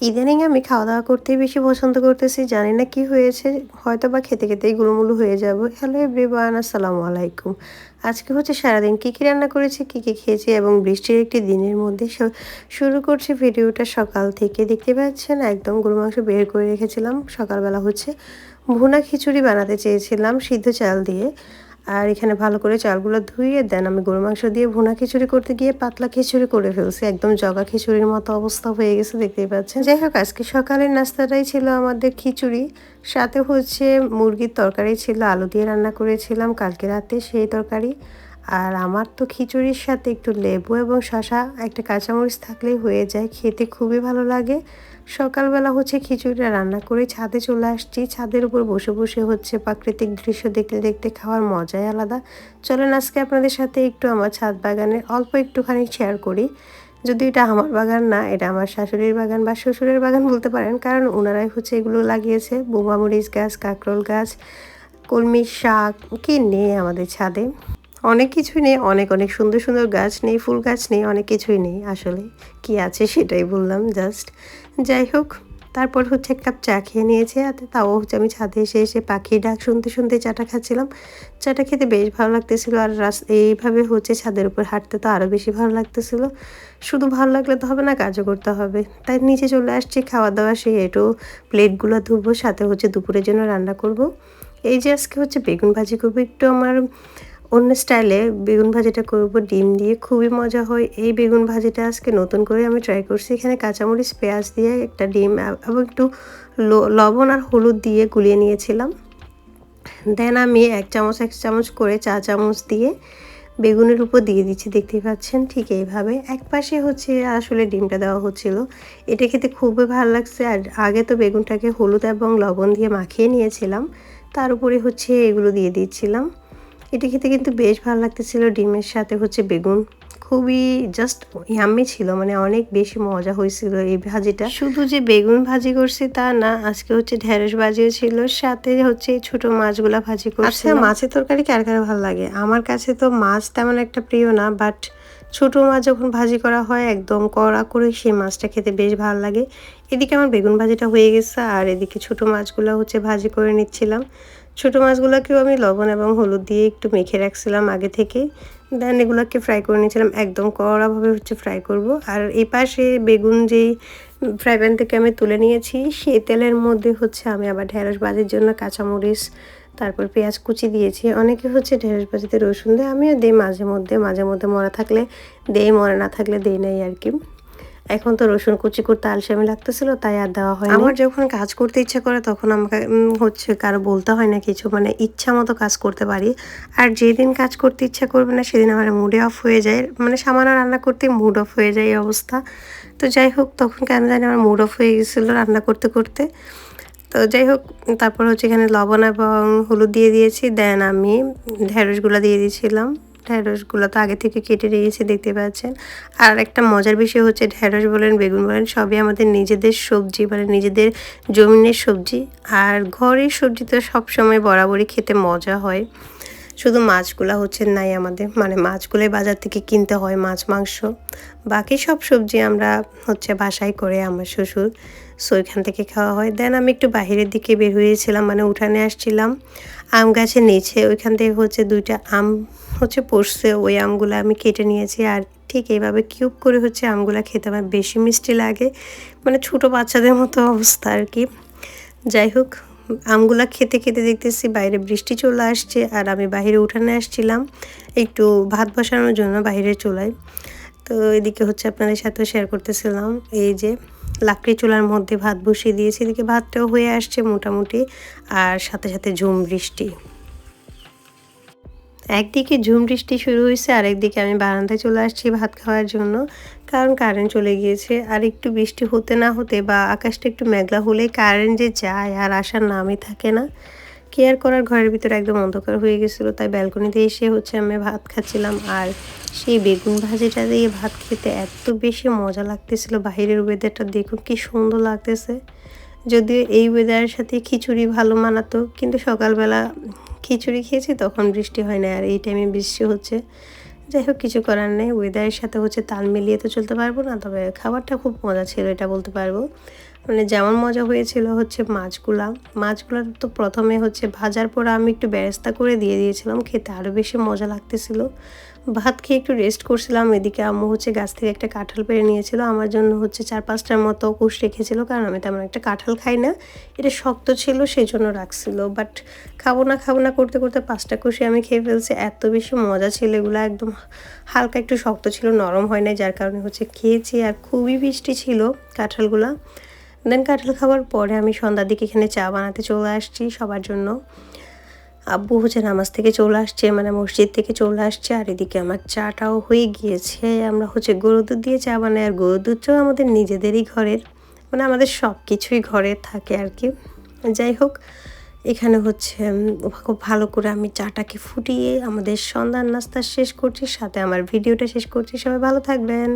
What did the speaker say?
ইদানিং আমি খাওয়া-দাওয়া করতেই বেশি পছন্দ করতেছি। জানি না কি হয়েছে? হয়তোবা খেতে, খেতেই গুলুমুলু হয়ে যাবো। হ্যালো এভরিওয়ান, আসসালামু আলাইকুম। আজকে হচ্ছে সারাদিন কী রান্না করেছি, কী খেয়েছি এবং বৃষ্টির একটি দিনের মধ্যে শুরু করছি ভিডিওটা সকাল থেকে। দেখতে পাচ্ছেন একদম গরুর মাংস বের করে রেখেছিলাম। সকালবেলা হচ্ছে ভুনা খিচুড়ি বানাতে চেয়েছিলাম সিদ্ধ চাল দিয়ে। আর এখানে ভালো করে চালগুলো ধুইয়ে দেন আমি গরুর মাংস দিয়ে ভুনা খিচুড়ি করতে গিয়ে পাতলা খিচুড়ি করে ফেলছি। একদম জগা খিচুড়ির মতো অবস্থা হয়ে গেছে, দেখতেই পাচ্ছেন। যাই হোক, আজকে সকালের নাস্তাটাই ছিল আমাদের খিচুড়ি। সাথে হচ্ছে মুরগির তরকারি ছিল, আলু দিয়ে রান্না করেছিলাম কালকে রাতে সেই তরকারি। আর আমার তো খিচুড়ির সাথে একটু লেবু এবং শসা, একটা কাঁচামরিচ থাকলেই হয়ে যায়, খেতে খুবই ভালো লাগে। সকালবেলা হচ্ছে খিচুড়িটা রান্না করে ছাদে চলে আসছি। ছাদের উপর বসে বসে হচ্ছে প্রাকৃতিক দৃশ্য দেখতে দেখতে খাওয়ার মজাই আলাদা। চলেন আজকে আপনাদের সাথে একটু আমার ছাদ বাগানের অল্প একটুখানি শেয়ার করি। যদি এটা আমার বাগান না, এটা আমার শাশুড়ির বাগান বা শ্বশুরের বাগান বলতে পারেন, কারণ ওনারাই হচ্ছে এগুলো লাগিয়েছে। বোমা মরিচ গাছ, কাঁকরোল গাছ, কলমি শাক, কি নেই আমাদের ছাদে? অনেক কিছুই নেই, অনেক অনেক সুন্দর সুন্দর গাছ নেই, ফুল গাছ নেই, অনেক কিছুই নেই আসলে। কি আছে সেটাই বললাম জাস্ট। যাই হোক, তারপর হচ্ছে এক কাপ চা খেয়ে নিয়েছি। আর তাও হচ্ছে আমি ছাদে এসে এসে পাখির ডাক শুনতে শুনতে চাটা খাচ্ছিলাম। চাটা খেতে বেশ ভালো লাগতেছিল। আর এইভাবে হচ্ছে ছাদের উপর হাঁটতে তো আরও বেশি ভালো লাগতেছিল। শুধু ভালো লাগলে তো হবে না, কাজও করতে হবে। তাই নিচে চলে আসছি, খাওয়া দাওয়া সেই একটু প্লেটগুলো ধুবো, সাথে হচ্ছে দুপুরের জন্য রান্না করব। এই যে আজকে হচ্ছে বেগুন ভাজি করবো, একটু আমার অন্য স্টাইলে বেগুন ভাজিটা করব ডিম দিয়ে, খুবই মজা হয় এই বেগুন ভাজিটা। আজকে নতুন করে আমি ট্রাই করছি। এখানে কাঁচামরিচ পেঁয়াজ দিয়ে একটা ডিম এবং একটু লবণ আর হলুদ দিয়ে গুলিয়ে নিয়েছিলাম। দেন আমি এক চামচ করে চা চামচ দিয়ে বেগুনের উপর দিয়ে দিচ্ছি, দেখতেই পাচ্ছেন। ঠিক এইভাবে এক পাশে হচ্ছে আসলে ডিমটা দেওয়া হচ্ছিল। এটা খেতে খুবই ভালো লাগছে। আর আগে তো বেগুনটাকে হলুদ এবং লবণ দিয়ে মাখিয়ে নিয়েছিলাম, তার উপরে হচ্ছে এগুলো দিয়ে দিচ্ছিলাম। এটা খেতে কিন্তু বেশ ভালো লাগতেছিল ডিমের সাথে হচ্ছে বেগুন। খুবই জাস্ট ইয়াম্মি ছিল, মানে অনেক বেশি মজা হয়েছিল এই ভাজিটা। শুধু যে বেগুন ভাজি করছি তা না, আজকে হচ্ছে ঢেঁড়স ভাজিও ছিল, সাথে হচ্ছে ছোট মাছগুলা ভাজি করছি। আচ্ছা, মাছের তরকারি কার কার ভালো লাগে? আমার কাছে তো মাছ তেমন একটা প্রিয় না, বাট ছোট মাছ যখন ভাজি করা হয় একদম কড়া করে সেই মাছটা খেতে বেশ ভালো লাগে। এদিকে আমার বেগুন ভাজিটা হয়ে গেছে, আর এদিকে ছোট মাছগুলো হচ্ছে ভাজি করে নিচ্ছিলাম। ছোট মাছগুলোকেও আমি লবণ এবং হলুদ দিয়ে একটু মেখে রাখছিলাম আগে থেকে। দেন এগুলোকে ফ্রাই করে নিয়েছিলাম, একদম কড়াভাবে হচ্ছে ফ্রাই করব। আর এই পাশে বেগুন যেই ফ্রাই প্যান থেকে আমি তুলে নিয়েছি, সেই তেলের মধ্যে হচ্ছে আমি আবার ঢেঁড়স ভাজির জন্য কাঁচামরিচ, তারপর পেঁয়াজ কুচি দিয়েছি। অনেকে হচ্ছে ঢেঁড়স ভাজিতে রসুন দেয়, আমিও দিই মাঝে মধ্যে মরা থাকলে দেই, মরা না থাকলে দেই নাই আর কি। এখন তো রসুন কুচি করতে আলসেমি লাগতেছিল, তাই আর দেওয়া হয়নি। আমার যখন কাজ করতে ইচ্ছা করে তখন আমাকে হচ্ছে কারো বলতে হয় না কিছু, মানে ইচ্ছা মতো কাজ করতে পারি। আর যেদিন কাজ করতে ইচ্ছা করবে না সেদিন আমার মুডে অফ হয়ে যায়, মানে সামান্য রান্না করতে মুড অফ হয়ে যায় এই অবস্থা। তো যাই হোক, তখন কেন জানি আমার মুড অফ হয়ে গেছিলো রান্না করতে করতে। তো যাই হোক, তারপর হচ্ছে এখানে লবণ এবং হলুদ দিয়ে দিয়েছি। দেন আমি ঢেঁড়সগুলো দিয়ে দিয়েছিলাম। ঢেঁড়সগুলো তো আগে থেকে কেটে নিয়েছি, দেখতে পাচ্ছেন। আর একটা মজার বিষয় হচ্ছে ঢেঁড়স বলেন বেগুন বলেন সবই আমাদের নিজেদের সবজি, মানে নিজেদের জমিনের সবজি। আর ঘরের সবজি তো সবসময় বরাবরই খেতে মজা হয়। শুধু মাছগুলো হচ্ছে নাই আমাদের, মানে মাছগুলোই বাজার থেকে কিনতে হয়, মাছ মাংস। বাকি সব সবজি আমরা হচ্ছে বাসায় করে আমার শ্বশুর, সো এখান থেকে খাওয়া হয়। দেন আমি একটু বাহিরের দিকে বের হয়েছিলাম, মানে উঠানে আসছিলাম আম গাছের নিচে। ওইখান থেকে হচ্ছে 2টা আম হচ্ছে পড়ছে, ওই আমগুলো আমি কেটে নিয়েছি। আর ঠিক এইভাবে কিউব করে হচ্ছে আমগুলো খেতে আমার বেশি মিষ্টি লাগে, মানে ছোটো বাচ্চাদের মতো অবস্থা আর কি। যাই হোক, আমগুলা খেতে খেতে দেখতেছি বাইরে বৃষ্টি চলে আসছে, আর আমি বাইরে উঠানে আসছিলাম একটু ভাত বসানোর জন্য বাইরের চুলায়। তো এদিকে হচ্ছে আপনাদের সাথেও শেয়ার করতেছিলাম, এই যে লাকড়ি চুলার মধ্যে ভাত বসিয়ে দিয়েছি। এদিকে ভাতটাও হয়ে আসছে মোটামুটি, আর সাথে সাথে ঝুম বৃষ্টি। একদিকে ঝুম বৃষ্টি শুরু হয়েছে, আর একদিকে আমি বারান্দায় চলে আসছি ভাত খাওয়ার জন্য, কারণ কারেন্ট চলে গিয়েছে। আর একটু বৃষ্টি হতে না হতে বা আকাশটা একটু মেঘলা হলে কারেন্ট যে যায় আর আসার নামই থাকে না। কেয়ার করার ঘরের ভিতরে একদম অন্ধকার হয়ে গেছিলো, তাই ব্যালকনিতে এসে হচ্ছে আমি ভাত খাচ্ছিলাম। আর সেই বেগুন ভাজিটা দিয়ে ভাত খেতে এত বেশি মজা লাগতেছিল। বাইরের ওয়েদারটা দেখুন কি সুন্দর লাগতেছে। যদিও এই ওয়েদারের সাথে খিচুড়ি ভালো মানাতো, কিন্তু সকালবেলা খিচুড়ি খেয়েছি তখন বৃষ্টি হয় না, আর এই টাইমে বৃষ্টি হচ্ছে। যাই হোক, কিছু করার নেই, ওয়েদারের সাথে হচ্ছে তাল মিলিয়ে তো চলতে পারবো না, তবে খাবারটা খুব মজা ছিল এটা বলতে পারবো। মানে যেমন মজা হয়েছিল হচ্ছে মাছগুলা তো প্রথমে হচ্ছে ভাজার পর আমি একটু বেরেস্তা করে দিয়ে দিয়েছিলাম, খেতে আরও বেশি মজা লাগতেছিল। ভাত খেয়ে একটু রেস্ট করছিলাম, এদিকে আম্মু হচ্ছে গাছ থেকে একটা কাঁঠাল পেড়ে নিয়েছিল, আমার জন্য হচ্ছে 4-5টার মতো কুশ রেখেছিল, কারণ আমি তেমন একটা কাঁঠাল খাই না, এটা শক্ত ছিল সেই জন্য রাখছিল। বাট খাবো না করতে করতে 5টা কুশি আমি খেয়ে ফেলছি, এত বেশি মজা ছিল এগুলো, একদম হালকা একটু শক্ত ছিল, নরম হয় নাই, যার কারণে হচ্ছে খেয়েছি। আর খুবই মিষ্টি ছিল কাঁঠালগুলা। দেন কাঁঠাল খাওয়ার পরে আমি সন্ধ্যার দিকে এখানে চা বানাতে চলে আসছি সবার জন্য। আব্বু হচ্ছে নামাজ থেকে চলে আসছে, মানে মসজিদ থেকে চলে আসছে, আর এদিকে আমার চাটাও হয়ে গিয়েছে। আমরা হচ্ছে গরুর দুধ দিয়ে চা বানাই, আর গরুর দুধটাও আমাদের নিজেদেরই ঘরের, মানে আমাদের সব কিছুই ঘরে থাকে আর কি। যাই হোক, এখানে হচ্ছে খুব ভালো করে আমি চাটাকে ফুটিয়ে আমাদের সন্ধ্যার নাস্তা শেষ করছি, সাথে আমার ভিডিওটা শেষ করছি। সবাই ভালো থাকবেন।